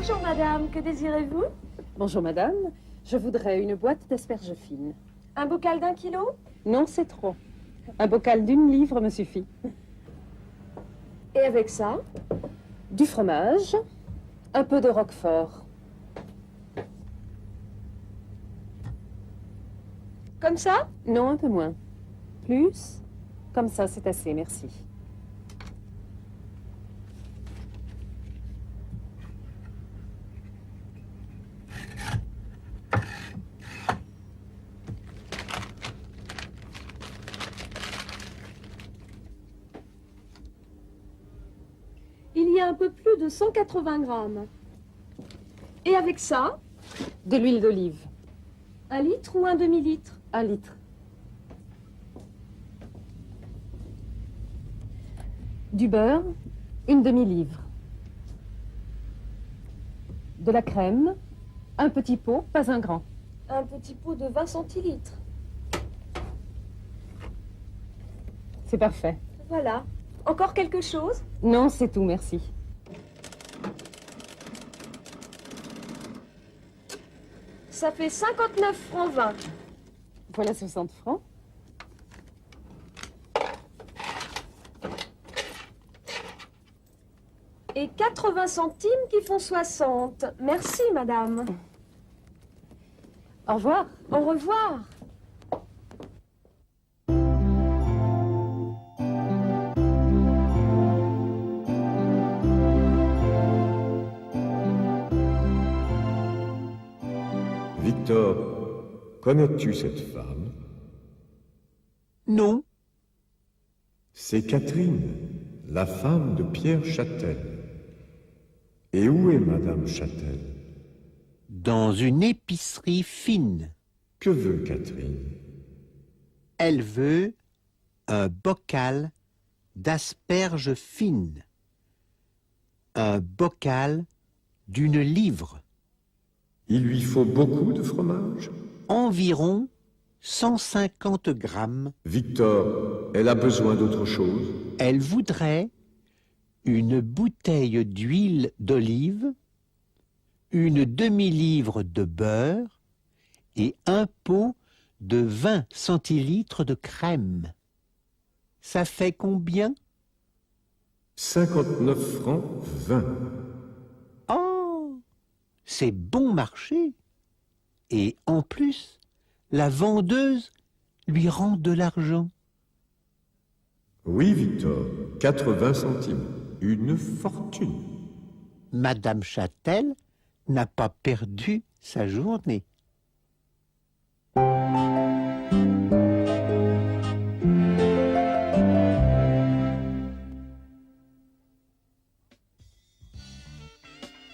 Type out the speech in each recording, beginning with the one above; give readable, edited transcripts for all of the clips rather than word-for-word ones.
Bonjour madame, que désirez-vous? Bonjour madame, je voudrais une boîte d'asperges fines. Un bocal d'1 kilo? Non, c'est trop. Un bocal d'1 livre me suffit. Et avec ça? Du fromage, un peu de roquefort. Comme ça? Non, un peu moins. Plus? Comme ça, c'est assez, merci. Il y a un peu plus de 180 grammes. Et avec ça? De l'huile d'olive. 1 litre ou un demi-litre? 1 litre. Du beurre, une demi-livre. De la crème, un petit pot, pas un grand. Un petit pot de 20 centilitres. C'est parfait. Voilà. Encore quelque chose? Non, c'est tout, merci. Ça fait 59 francs 20. Voilà 60 francs. Et 80 centimes qui font 60. Merci madame. Au revoir. Au revoir. Victor, connais-tu cette femme? Non. C'est Catherine, la femme de Pierre Châtel. Et où est Madame Châtel? Dans une épicerie fine. Que veut Catherine? Elle veut un bocal d'asperges fines. Un bocal d'1 livre. Il lui faut beaucoup de fromage? Environ 150 grammes. Victor, elle a besoin d'autre chose? Elle voudrait une bouteille d'huile d'olive, une demi-livre de beurre et un pot de 20 centilitres de crème. Ça fait combien? 59 francs 20. Oh, c'est bon marché. Et en plus, la vendeuse lui rend de l'argent. Oui, Victor, 80 centimes. Une fortune. Madame Châtel n'a pas perdu sa journée.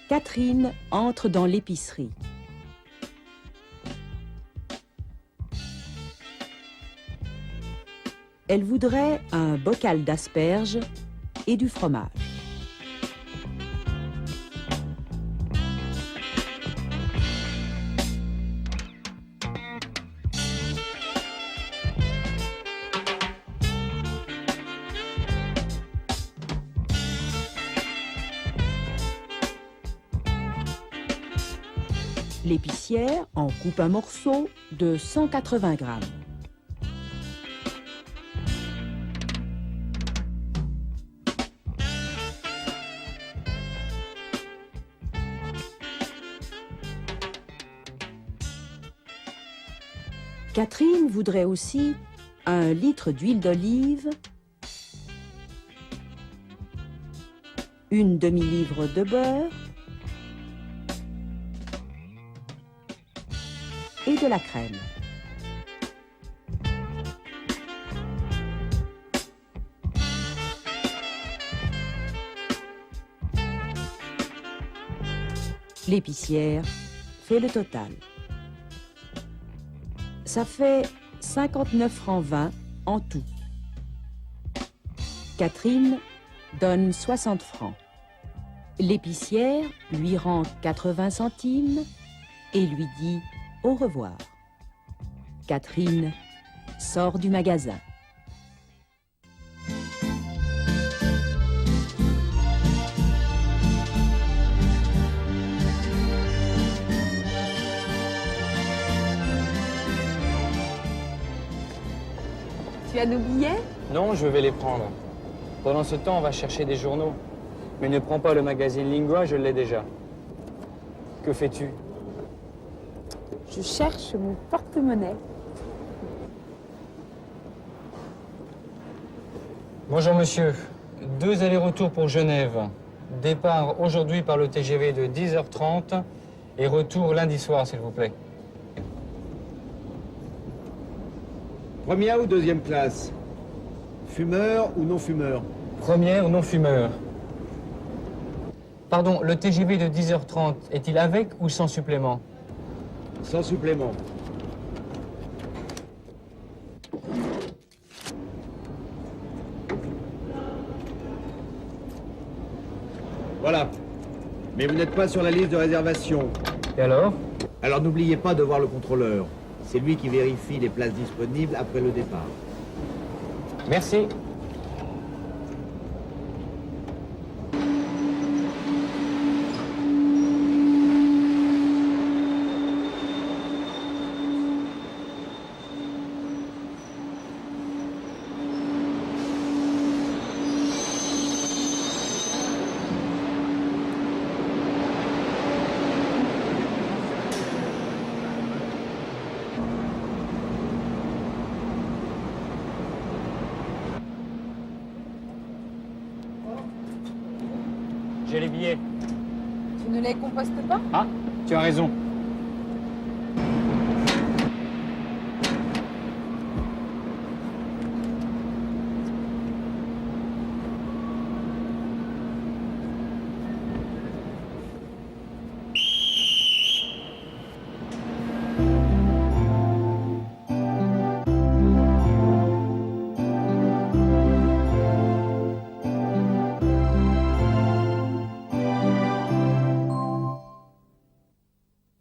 Catherine entre dans l'épicerie. Elle voudrait un bocal d'asperges et du fromage. L'épicière en coupe un morceau de 180 grammes. Catherine voudrait aussi 1 litre d'huile d'olive, une demi-livre de beurre et de la crème. L'épicière fait le total. Ça fait 59 francs 20 en tout. Catherine donne 60 francs. L'épicière lui rend 80 centimes et lui dit au revoir. Catherine sort du magasin. Tu as nos billets? Non, je vais les prendre. Pendant ce temps, on va chercher des journaux. Mais ne prends pas le magazine Lingua, je l'ai déjà. Que fais-tu? Je cherche mon porte-monnaie. Bonjour monsieur. 2 allers-retours pour Genève. Départ aujourd'hui par le TGV de 10h30 et retour lundi soir, s'il vous plaît. Première ou deuxième classe? Fumeur ou non fumeur? Première non fumeur. Pardon, le TGV de 10h30, est-il avec ou sans supplément? Sans supplément. Voilà. Mais vous n'êtes pas sur la liste de réservation. Et alors? Alors n'oubliez pas de voir le contrôleur. C'est lui qui vérifie les places disponibles après le départ. Merci. J'ai les billets. Tu ne les compostes pas? Ah, tu as raison.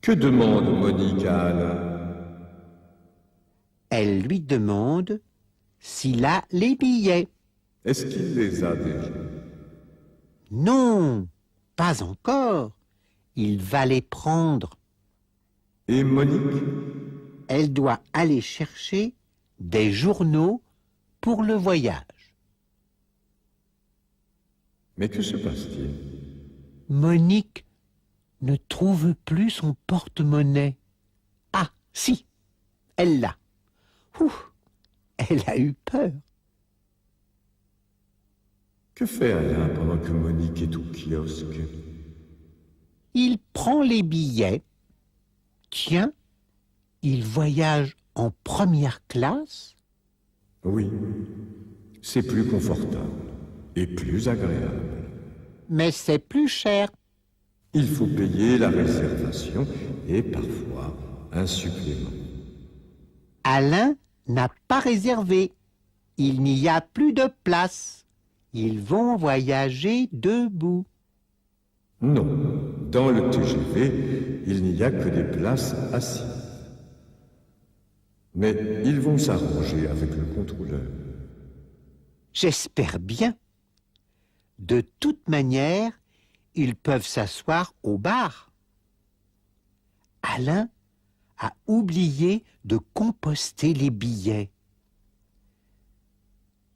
Que demande Monique à Alain? Elle lui demande s'il a les billets. Est-ce qu'il les a déjà? Non, pas encore. Il va les prendre. Et Monique? Elle doit aller chercher des journaux pour le voyage. Mais que se passe-t-il? Monique ne trouve plus son porte-monnaie. Ah, si, elle l'a. Ouh, elle a eu peur. Que fait Alain pendant que Monique est au kiosque? Il prend les billets. Tiens, il voyage en première classe. Oui, c'est plus confortable et plus agréable. Mais c'est plus cher. Il faut payer la réservation et parfois un supplément. Alain n'a pas réservé. Il n'y a plus de place. Ils vont voyager debout. Non, dans le TGV, il n'y a que des places assises. Mais ils vont s'arranger avec le contrôleur. J'espère bien. De toute manière, ils peuvent s'asseoir au bar. Alain a oublié de composter les billets.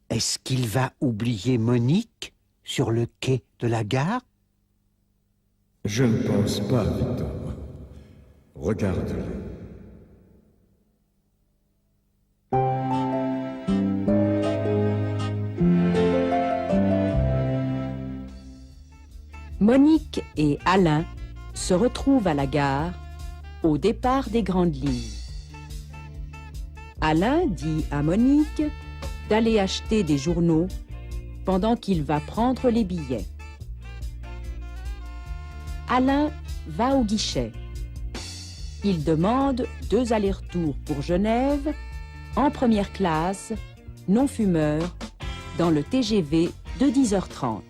Est-ce qu'il va oublier Monique sur le quai de la gare? Je ne pense pas, Victor. Regarde-les. Monique et Alain se retrouvent à la gare au départ des grandes lignes. Alain dit à Monique d'aller acheter des journaux pendant qu'il va prendre les billets. Alain va au guichet. Il demande 2 allers-retours pour Genève, en première classe, non-fumeur, dans le TGV de 10h30.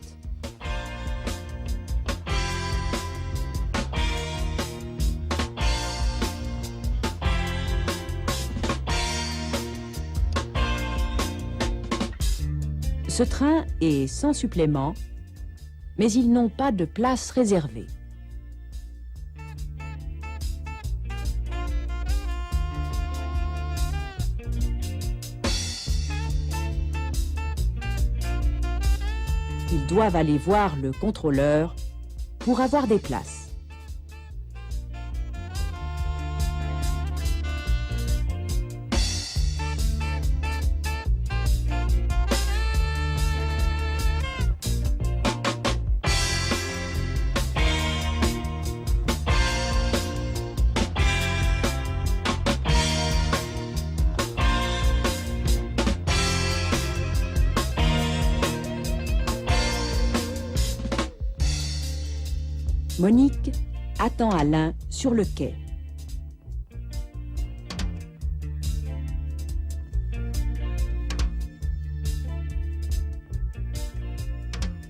Ce train est sans supplément, mais ils n'ont pas de place réservée. qu'ils doivent aller voir le contrôleur pour avoir des places. Monique attend Alain sur le quai.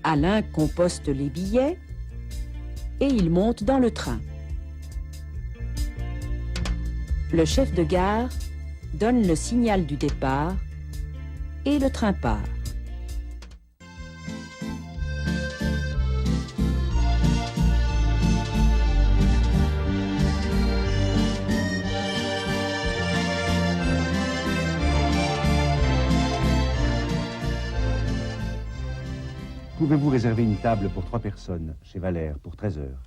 Alain composte les billets et il monte dans le train. Le chef de gare donne le signal du départ et le train part. Pouvez-vous réserver une table pour 3 personnes chez Valère pour 13 heures?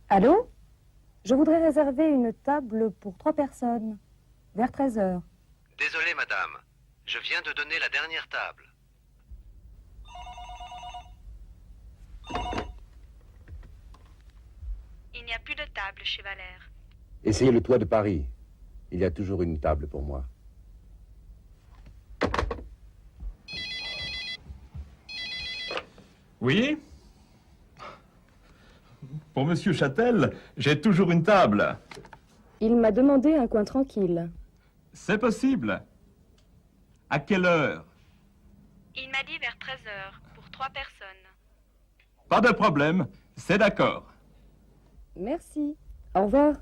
Allô? Je voudrais réserver une table pour 3 personnes, vers 13 heures. Désolé, madame. Je viens de donner la dernière table. Il n'y a plus de table chez Valère. Essayez le toit de Paris. Il y a toujours une table pour moi. Oui? Pour Monsieur Châtel, j'ai toujours une table. Il m'a demandé un coin tranquille. C'est possible. À quelle heure? Il m'a dit vers 13 heures, pour 3 personnes. Pas de problème, c'est d'accord. Merci. Au revoir.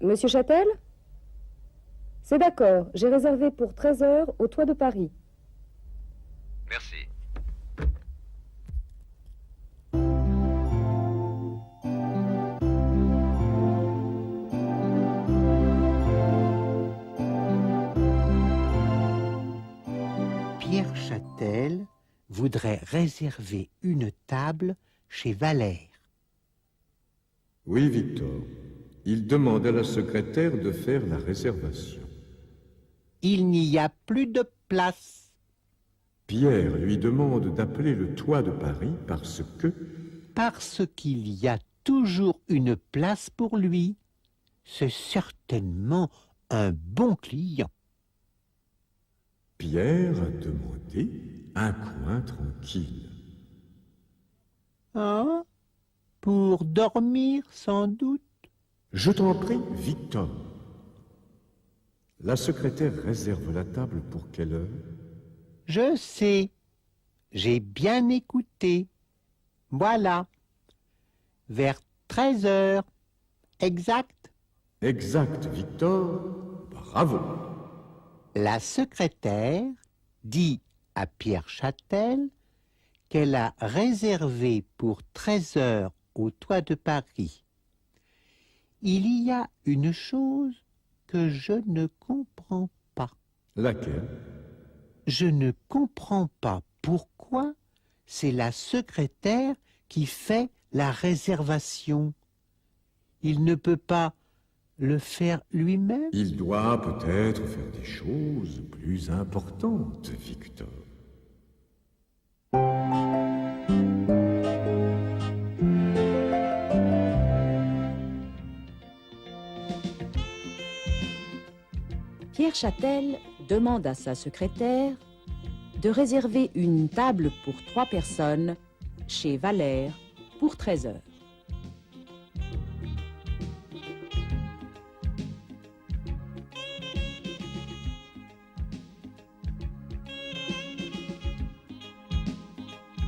Monsieur Châtel? C'est d'accord, j'ai réservé pour 13 heures au toit de Paris. Merci. Pierre Châtel voudrait réserver une table chez Valère. Oui, Victor. Il demande à la secrétaire de faire la réservation. Il n'y a plus de place. Pierre lui demande d'appeler le toit de Paris parce qu'il y a toujours une place pour lui. C'est certainement un bon client. Pierre a demandé un coin tranquille. Hein? Pour dormir, sans doute. Je t'en prie, Victor. La secrétaire réserve la table pour quelle heure? Je sais. J'ai bien écouté. Voilà. Vers 13 heures. Exact. Exact, Victor. Bravo. La secrétaire dit à Pierre Châtel qu'elle a réservé pour 13 heures au toit de Paris. Il y a une chose que je ne comprends pas. Laquelle? Je ne comprends pas pourquoi c'est la secrétaire qui fait la réservation. Il ne peut pas le faire lui-même? Il doit peut-être faire des choses plus importantes, Victor. Pierre Châtel demande à sa secrétaire de réserver une table pour 3 personnes chez Valère pour 13 heures.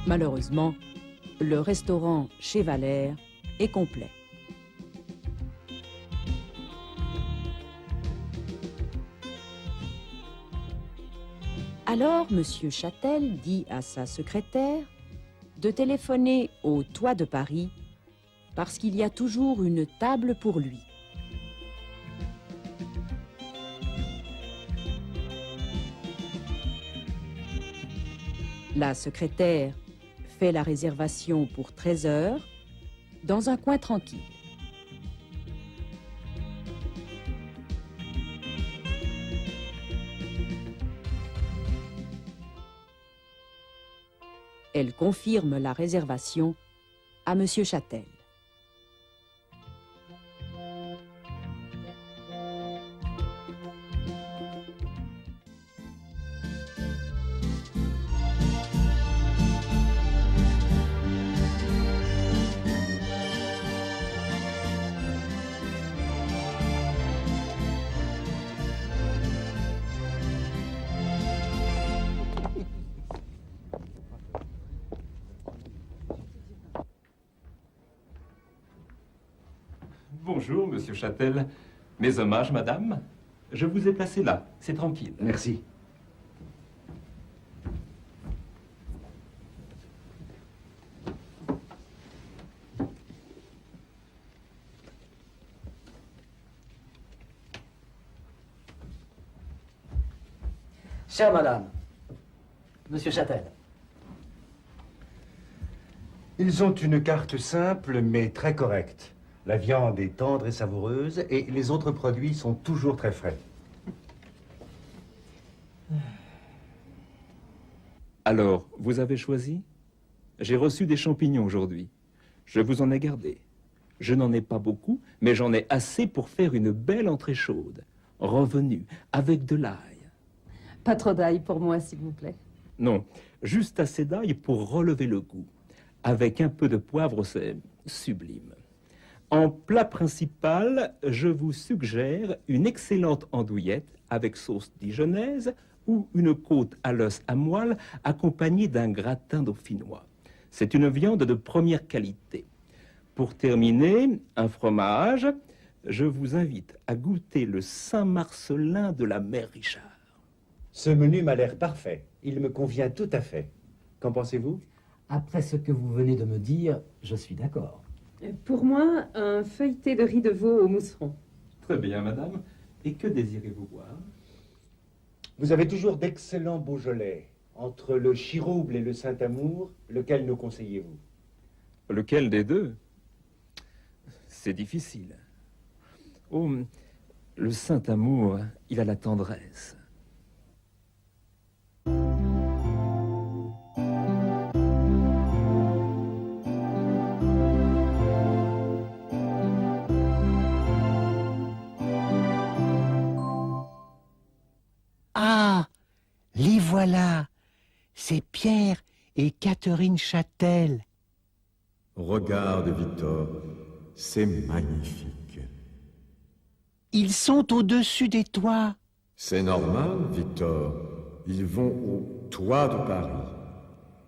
Malheureusement, le restaurant chez Valère est complet. Alors, Monsieur Châtel dit à sa secrétaire de téléphoner au toit de Paris parce qu'il y a toujours une table pour lui. La secrétaire fait la réservation pour 13 heures dans un coin tranquille. Elle confirme la réservation à Monsieur Châtel. Bonjour, monsieur Châtel. Mes hommages, madame. Je vous ai placé là, c'est tranquille. Merci. Chère madame, monsieur Châtel. Ils ont une carte simple mais très correcte. La viande est tendre et savoureuse et les autres produits sont toujours très frais. Alors, vous avez choisi? J'ai reçu des champignons aujourd'hui. Je vous en ai gardé. Je n'en ai pas beaucoup, mais j'en ai assez pour faire une belle entrée chaude. Revenue, avec de l'ail. Pas trop d'ail pour moi, s'il vous plaît. Non, juste assez d'ail pour relever le goût. Avec un peu de poivre, c'est sublime. En plat principal, je vous suggère une excellente andouillette avec sauce dijonnaise ou une côte à l'os à moelle accompagnée d'un gratin dauphinois. C'est une viande de première qualité. Pour terminer, un fromage, je vous invite à goûter le Saint-Marcellin de la mère Richard. Ce menu m'a l'air parfait. Il me convient tout à fait. Qu'en pensez-vous? Après ce que vous venez de me dire, je suis d'accord. Pour moi, un feuilleté de riz de veau au mousseron. Très bien, madame. Et que désirez-vous boire? Vous avez toujours d'excellents Beaujolais. Entre le Chirouble et le Saint-Amour, lequel nous conseillez-vous? Lequel des deux? C'est difficile. Oh, le Saint-Amour, il a la tendresse. Ah, les voilà. C'est Pierre et Catherine Châtel. Regarde, Victor, c'est magnifique. Ils sont au-dessus des toits. C'est normal, Victor. Ils vont au toit de Paris.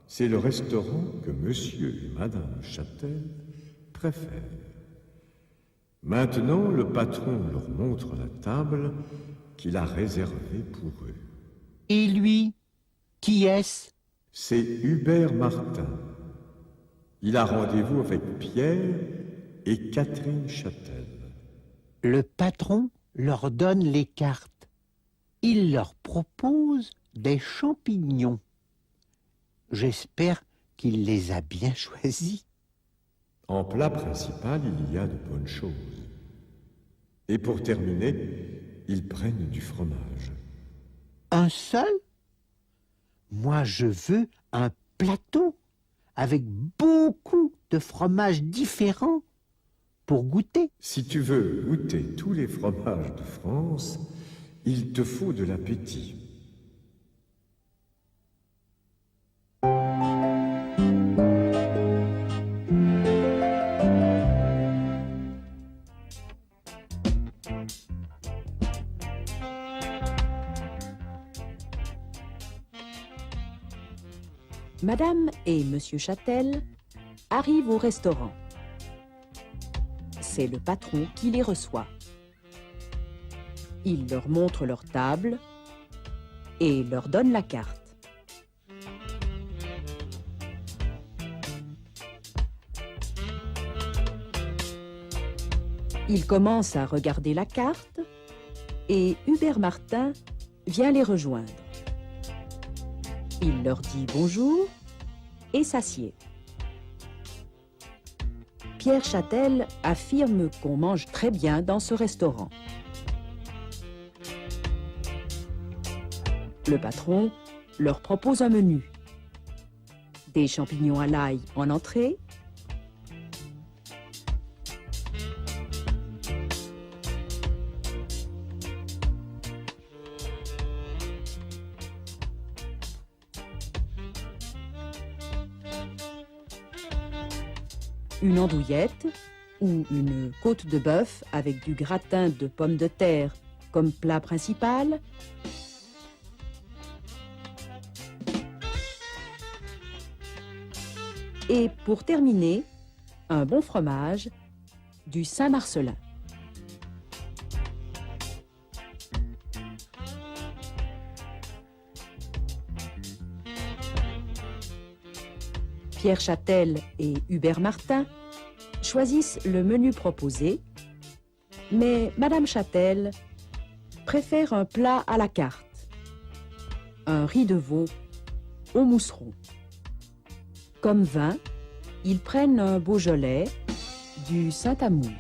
C'est le restaurant que monsieur et madame Châtel préfèrent. Maintenant, le patron leur montre la table qu'il a réservée pour eux. Et lui, qui est-ce? C'est Hubert Martin. Il a rendez-vous avec Pierre et Catherine Châtel. Le patron leur donne les cartes. Il leur propose des champignons. J'espère qu'il les a bien choisis. En plat principal, il y a de bonnes choses. Et pour terminer, ils prennent du fromage. Un seul? Moi, je veux un plateau avec beaucoup de fromages différents pour goûter. Si tu veux goûter tous les fromages de France, il te faut de l'appétit. Madame et Monsieur Châtel arrivent au restaurant. C'est le patron qui les reçoit. Il leur montre leur table et leur donne la carte. Ils commencent à regarder la carte et Hubert Martin vient les rejoindre. Il leur dit bonjour et s'assied. Pierre Châtel affirme qu'on mange très bien dans ce restaurant. Le patron leur propose un menu. Des champignons à l'ail en entrée, une andouillette ou une côte de bœuf avec du gratin de pommes de terre comme plat principal, et pour terminer, un bon fromage, du Saint-Marcellin. Pierre Châtel et Hubert Martin choisissent le menu proposé, mais Madame Châtel préfère un plat à la carte, un riz de veau au mousseron. Comme vin, ils prennent un Beaujolais, du Saint-Amour.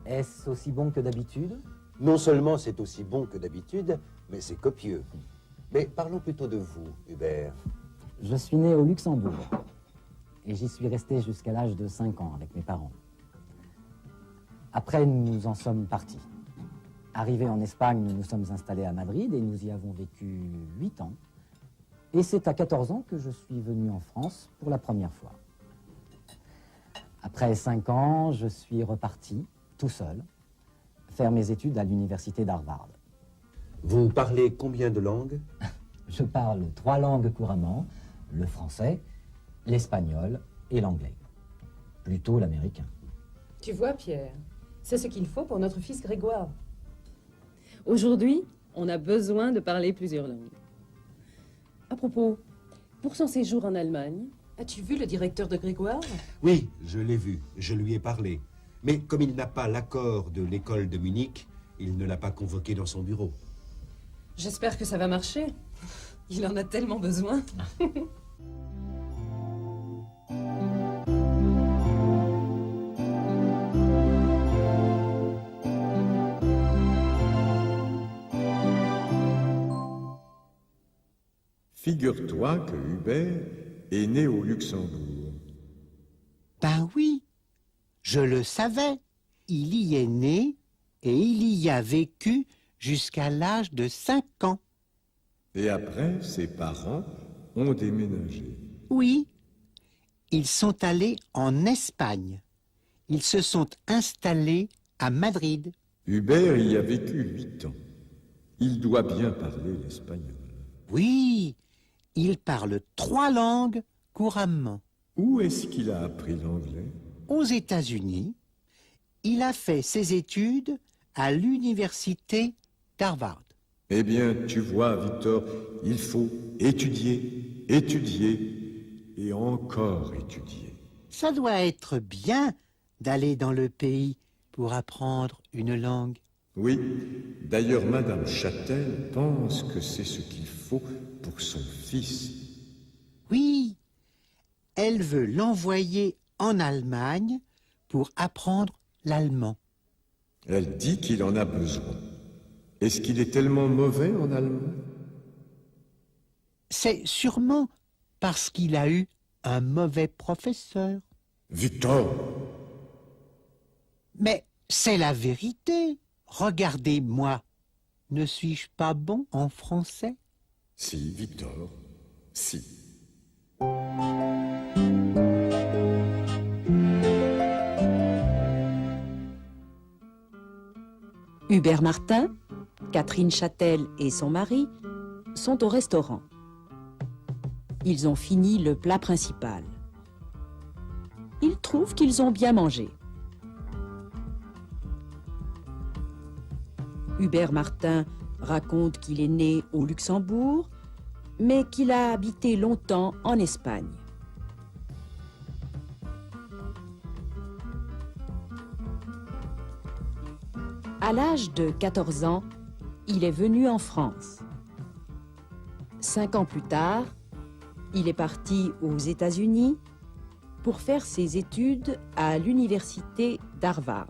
Est-ce aussi bon que d'habitude? Non seulement c'est aussi bon que d'habitude, mais c'est copieux. Mais parlons plutôt de vous, Hubert. Je suis né au Luxembourg et j'y suis resté jusqu'à l'âge de 5 ans avec mes parents. Après, nous en sommes partis. Arrivés en Espagne, nous nous sommes installés à Madrid et nous y avons vécu 8 ans. Et c'est à 14 ans que je suis venu en France pour la première fois. Après 5 ans, je suis reparti, tout seul, faire mes études à l'université d'Harvard. Vous parlez combien de langues? Je parle 3 langues couramment, le français, l'espagnol et l'anglais. Plutôt l'américain. Tu vois, Pierre, c'est ce qu'il faut pour notre fils Grégoire. Aujourd'hui, on a besoin de parler plusieurs langues. À propos, pour son séjour en Allemagne, as-tu vu le directeur de Grégoire? Oui, je l'ai vu, je lui ai parlé. Mais comme il n'a pas l'accord de l'école de Munich, il ne l'a pas convoqué dans son bureau. J'espère que ça va marcher. Il en a tellement besoin. Figure-toi que Hubert est né au Luxembourg. Ben oui, je le savais. Il y est né et il y a vécu jusqu'à l'âge de 5 ans. Et après, ses parents ont déménagé. Oui, ils sont allés en Espagne. Ils se sont installés à Madrid. Hubert y a vécu 8 ans. Il doit bien parler l'espagnol. Oui, il parle 3 langues couramment. Où est-ce qu'il a appris l'anglais? Aux États-Unis, il a fait ses études à l'université d'Harvard. Eh bien, tu vois, Victor, il faut étudier, étudier et encore étudier. Ça doit être bien d'aller dans le pays pour apprendre une langue. Oui, d'ailleurs, Madame Châtel pense que c'est ce qu'il faut pour son fils. Oui, elle veut l'envoyer en Allemagne pour apprendre l'allemand. Elle dit qu'il en a besoin. Est-ce qu'il est tellement mauvais en allemand? C'est sûrement parce qu'il a eu un mauvais professeur. Victor! Mais c'est la vérité. Regardez-moi. Ne suis-je pas bon en français? Si, Victor, si. Hubert Martin, Catherine Châtel et son mari sont au restaurant. Ils ont fini le plat principal. Ils trouvent qu'ils ont bien mangé. Hubert Martin raconte qu'il est né au Luxembourg, mais qu'il a habité longtemps en Espagne. À l'âge de 14 ans, il est venu en France. 5 ans plus tard, il est parti aux États-Unis pour faire ses études à l'université d'Harvard.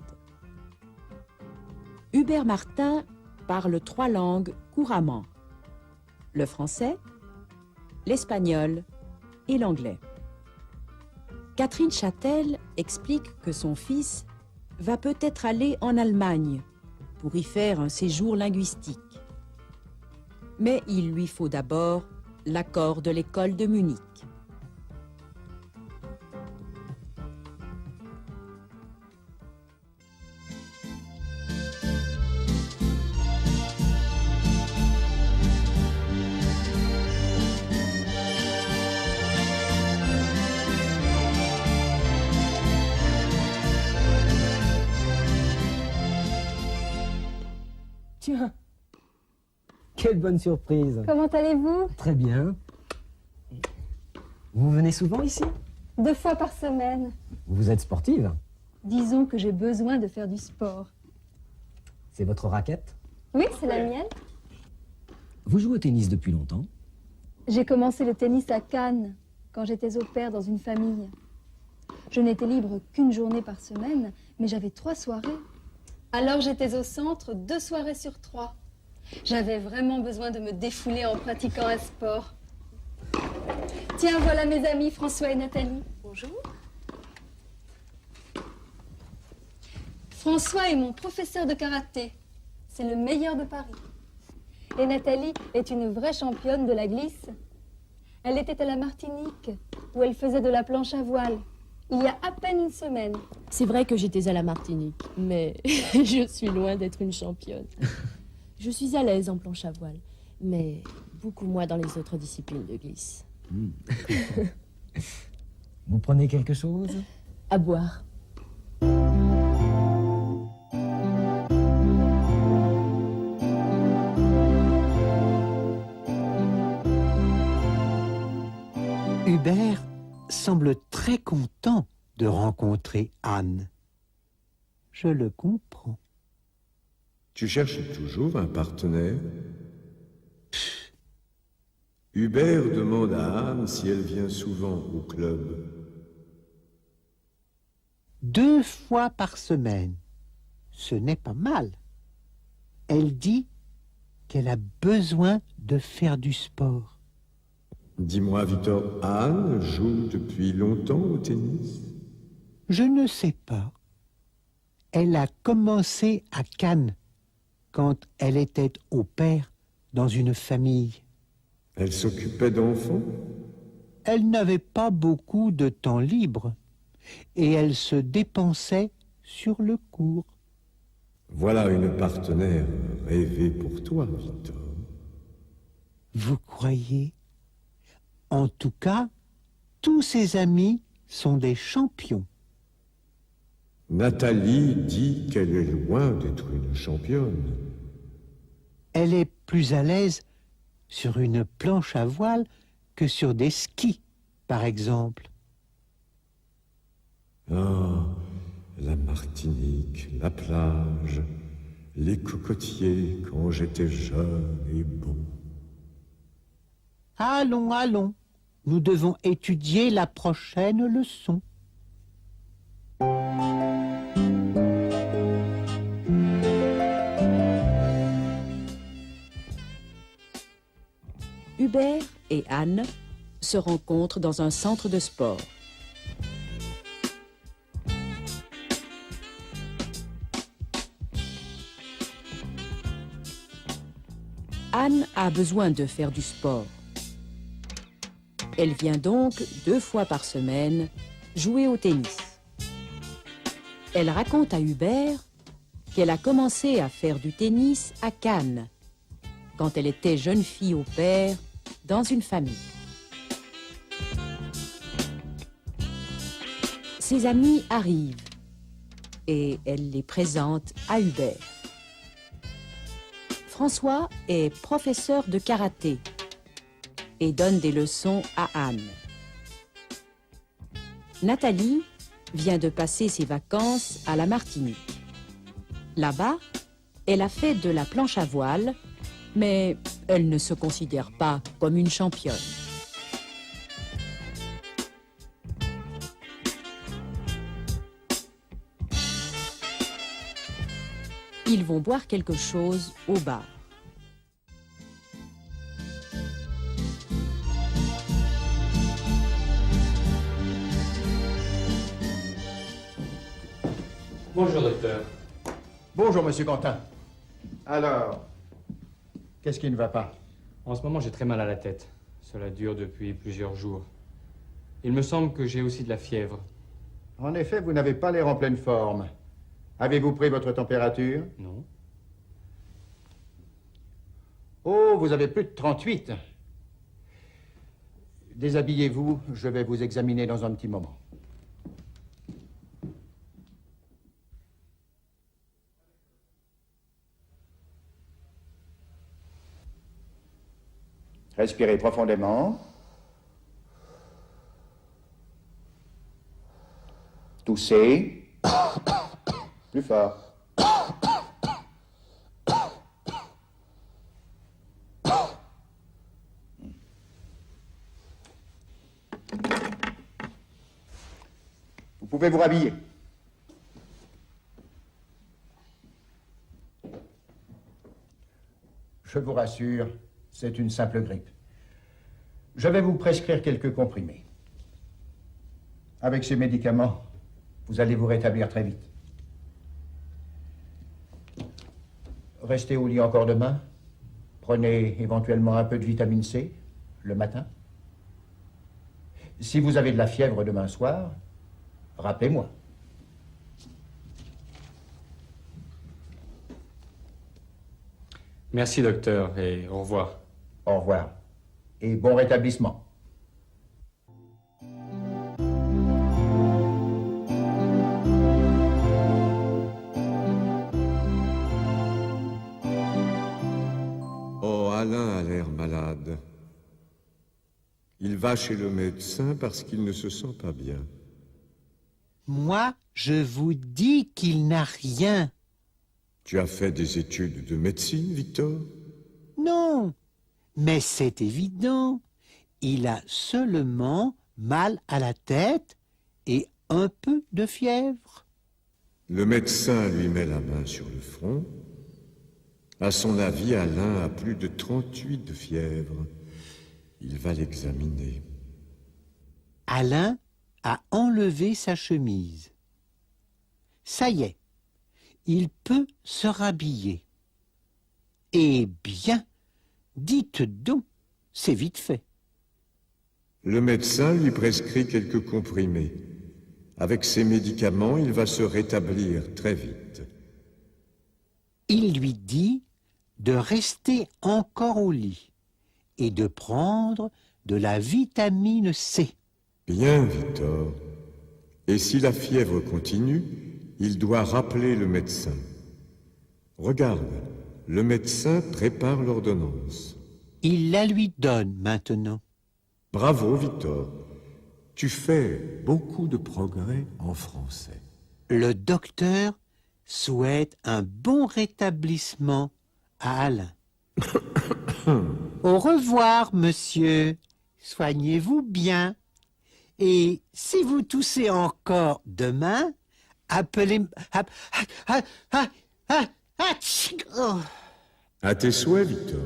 Hubert Martin parle 3 langues couramment: le français, l'espagnol et l'anglais. Catherine Châtel explique que son fils va peut-être aller en Allemagne pour y faire un séjour linguistique. Mais il lui faut d'abord l'accord de l'école de Munich. Tiens, quelle bonne surprise. Comment allez-vous? Très bien. Vous venez souvent ici? 2 fois par semaine. Vous êtes sportive? Disons que j'ai besoin de faire du sport. C'est votre raquette? Oui, c'est la mienne. Vous jouez au tennis depuis longtemps? J'ai commencé le tennis à Cannes, quand j'étais au pair dans une famille. Je n'étais libre qu'une journée par semaine, mais j'avais 3 soirées. Alors j'étais au centre 2 soirées sur 3. J'avais vraiment besoin de me défouler en pratiquant un sport. Tiens, voilà mes amis François et Nathalie. Bonjour. François est mon professeur de karaté. C'est le meilleur de Paris. Et Nathalie est une vraie championne de la glisse. Elle était à la Martinique, où elle faisait de la planche à voile, il y a à peine une semaine. C'est vrai que j'étais à la Martinique, mais je suis loin d'être une championne. Je suis à l'aise en planche à voile, mais beaucoup moins dans les autres disciplines de glisse. Vous prenez quelque chose? À boire. Hubert semble très content de rencontrer Anne. Je le comprends. Tu cherches toujours un partenaire? Hubert demande à Anne si elle vient souvent au club. 2 fois par semaine, ce n'est pas mal. Elle dit qu'elle a besoin de faire du sport. Dis-moi, Victor, Anne joue depuis longtemps au tennis? Je ne sais pas. Elle a commencé à Cannes, quand elle était au pair dans une famille. Elle s'occupait d'enfants? Elle n'avait pas beaucoup de temps libre et elle se dépensait sur le cours. Voilà une partenaire rêvée pour toi, Victor. Vous croyez? En tout cas, tous ses amis sont des champions. Nathalie dit qu'elle est loin d'être une championne. Elle est plus à l'aise sur une planche à voile que sur des skis, par exemple. Ah, la Martinique, la plage, les cocotiers quand j'étais jeune et beau. Allons, allons, nous devons étudier la prochaine leçon. Hubert et Anne se rencontrent dans un centre de sport. Anne a besoin de faire du sport. Elle vient donc 2 fois par semaine jouer au tennis. Elle raconte à Hubert qu'elle a commencé à faire du tennis à Cannes, quand elle était jeune fille au pair dans une famille. Ses amis arrivent et elle les présente à Hubert. François est professeur de karaté et donne des leçons à Anne. Nathalie vient de passer ses vacances à la Martinique. Là-bas, elle a fait de la planche à voile, mais elle ne se considère pas comme une championne. Ils vont boire quelque chose au bar. Bonjour, docteur. Bonjour, monsieur Quentin. Alors, qu'est-ce qui ne va pas? En ce moment, j'ai très mal à la tête. Cela dure depuis plusieurs jours. Il me semble que j'ai aussi de la fièvre. En effet, vous n'avez pas l'air en pleine forme. Avez-vous pris votre température? Non. Oh, vous avez plus de 38. Déshabillez-vous, je vais vous examiner dans un petit moment. Respirez profondément. Toussez. Plus fort. Vous pouvez vous rhabiller. Je vous rassure, c'est une simple grippe. Je vais vous prescrire quelques comprimés. Avec ces médicaments, vous allez vous rétablir très vite. Restez au lit encore demain. Prenez éventuellement un peu de vitamine C le matin. Si vous avez de la fièvre demain soir, rappelez-moi. Merci, docteur, et au revoir. Au revoir. Et bon rétablissement. Oh, Alain a l'air malade. Il va chez le médecin parce qu'il ne se sent pas bien. Moi, je vous dis qu'il n'a rien. Tu as fait des études de médecine, Victor? Non, mais c'est évident. Il a seulement mal à la tête et un peu de fièvre. Le médecin lui met la main sur le front. À son avis, Alain a plus de 38 de fièvre. Il va l'examiner. Alain a enlevé sa chemise. Ça y est, il peut se rhabiller. Eh bien, dites donc, c'est vite fait. Le médecin lui prescrit quelques comprimés. Avec ces médicaments, il va se rétablir très vite. Il lui dit de rester encore au lit et de prendre de la vitamine C. Bien, Victor. Et si la fièvre continue, il doit rappeler le médecin. Regarde, le médecin prépare l'ordonnance. Il la lui donne maintenant. Bravo, Victor. Tu fais beaucoup de progrès en français. Le docteur souhaite un bon rétablissement à Alain. Au revoir, monsieur. Soignez-vous bien. Et si vous toussez encore demain, appelez... À tes souhaits, Victor.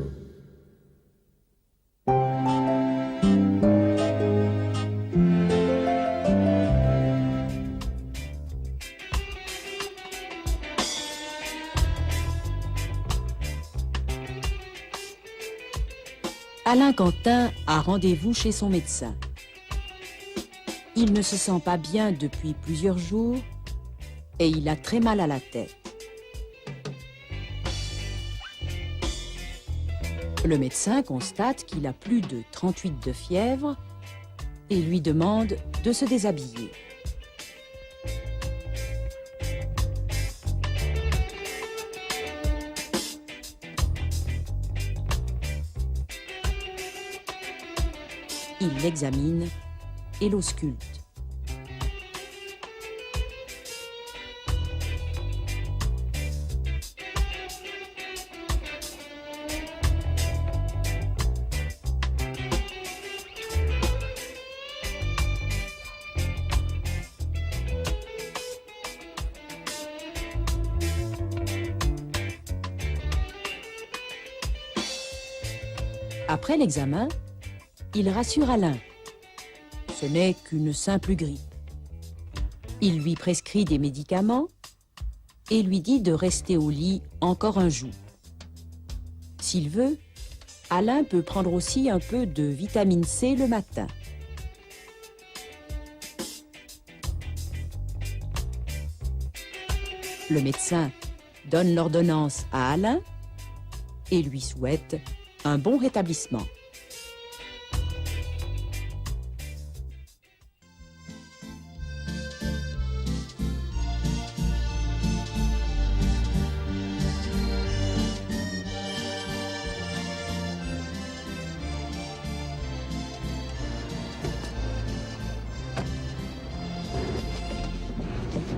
Alain Quentin a rendez-vous chez son médecin. Il ne se sent pas bien depuis plusieurs jours et il a très mal à la tête. Le médecin constate qu'il a plus de 38 de fièvre et lui demande de se déshabiller. Il l'examine et l'ausculte. Après l'examen, il rassure Alain. Ce n'est qu'une simple grippe. Il lui prescrit des médicaments et lui dit de rester au lit encore un jour. S'il veut, Alain peut prendre aussi un peu de vitamine C le matin. Le médecin donne l'ordonnance à Alain et lui souhaite un bon rétablissement.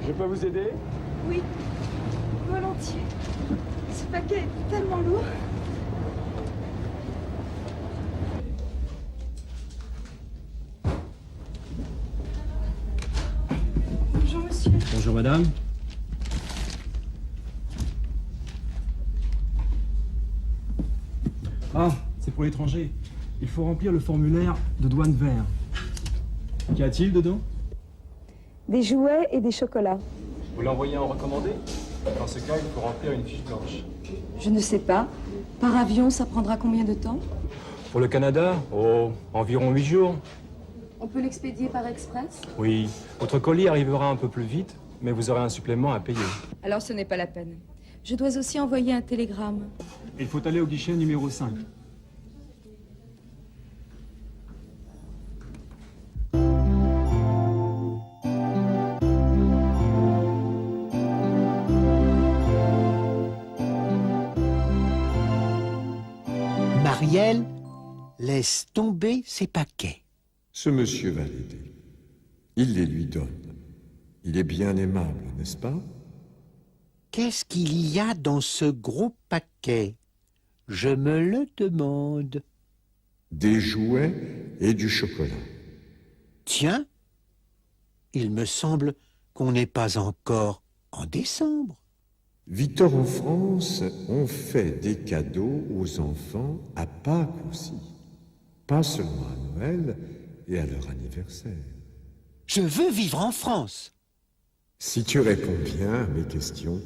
Je peux vous aider? Oui, volontiers. Ce paquet est tellement lourd. Bonjour, monsieur. Bonjour, madame. Ah, c'est pour l'étranger. Il faut remplir le formulaire de douane vert. Qu'y a-t-il dedans? Des jouets et des chocolats. Vous l'envoyez en recommandé? Dans ce cas, il faut remplir une fiche blanche. Je ne sais pas. Par avion, ça prendra combien de temps? Pour le Canada? Oh, environ 8 jours. On peut l'expédier par express? Oui. Votre colis arrivera un peu plus vite, mais vous aurez un supplément à payer. Alors ce n'est pas la peine. Je dois aussi envoyer un télégramme. Il faut aller au guichet numéro 5. Marielle laisse tomber ses paquets. Ce monsieur va l'aider. Il les lui donne. Il est bien aimable, n'est-ce pas? Qu'est-ce qu'il y a dans ce gros paquet? Je me le demande. Des jouets et du chocolat. Tiens, il me semble qu'on n'est pas encore en décembre. Victor, en France, on fait des cadeaux aux enfants à Pâques aussi. Pas seulement à Noël et à leur anniversaire. Je veux vivre en France. Si tu réponds bien à mes questions,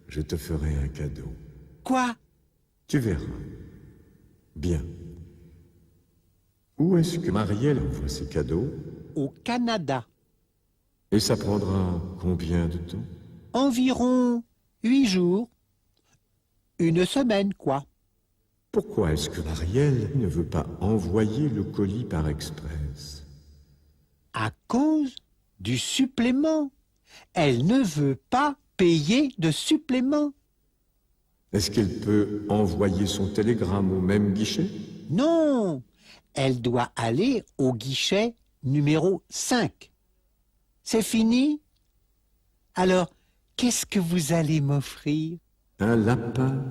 je te ferai un cadeau. Quoi? Tu verras. Bien. Où est-ce que Marielle envoie ses cadeaux? Au Canada. Et ça prendra combien de temps? Environ 8 jours. Une semaine, quoi. Pourquoi est-ce que Marielle ne veut pas envoyer le colis par express? À cause du supplément. Elle ne veut pas payer de supplément. Est-ce qu'elle peut envoyer son télégramme au même guichet? Non, elle doit aller au guichet numéro 5. C'est fini? Alors, qu'est-ce que vous allez m'offrir? Un lapin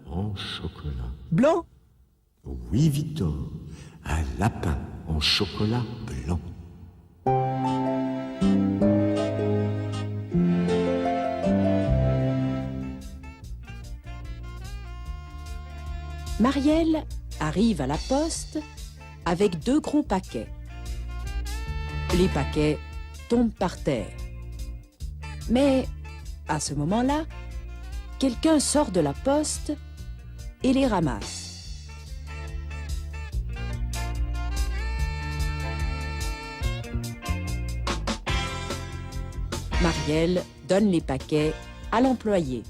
en chocolat. Blanc? Oui, Victor. Un lapin en chocolat blanc. Marielle arrive à la poste avec 2 gros paquets. Les paquets tombent par terre. Mais, à ce moment-là, quelqu'un sort de la poste et les ramasse. Marielle donne les paquets à l'employé.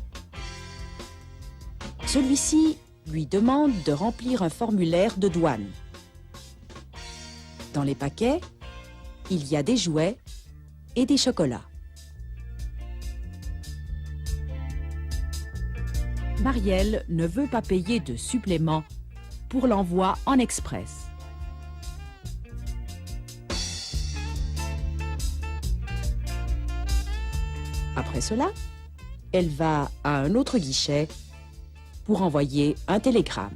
Celui-ci lui demande de remplir un formulaire de douane. Dans les paquets, il y a des jouets et des chocolats. Marielle ne veut pas payer de supplément pour l'envoi en express. Après cela, elle va à un autre guichet pour envoyer un télégramme.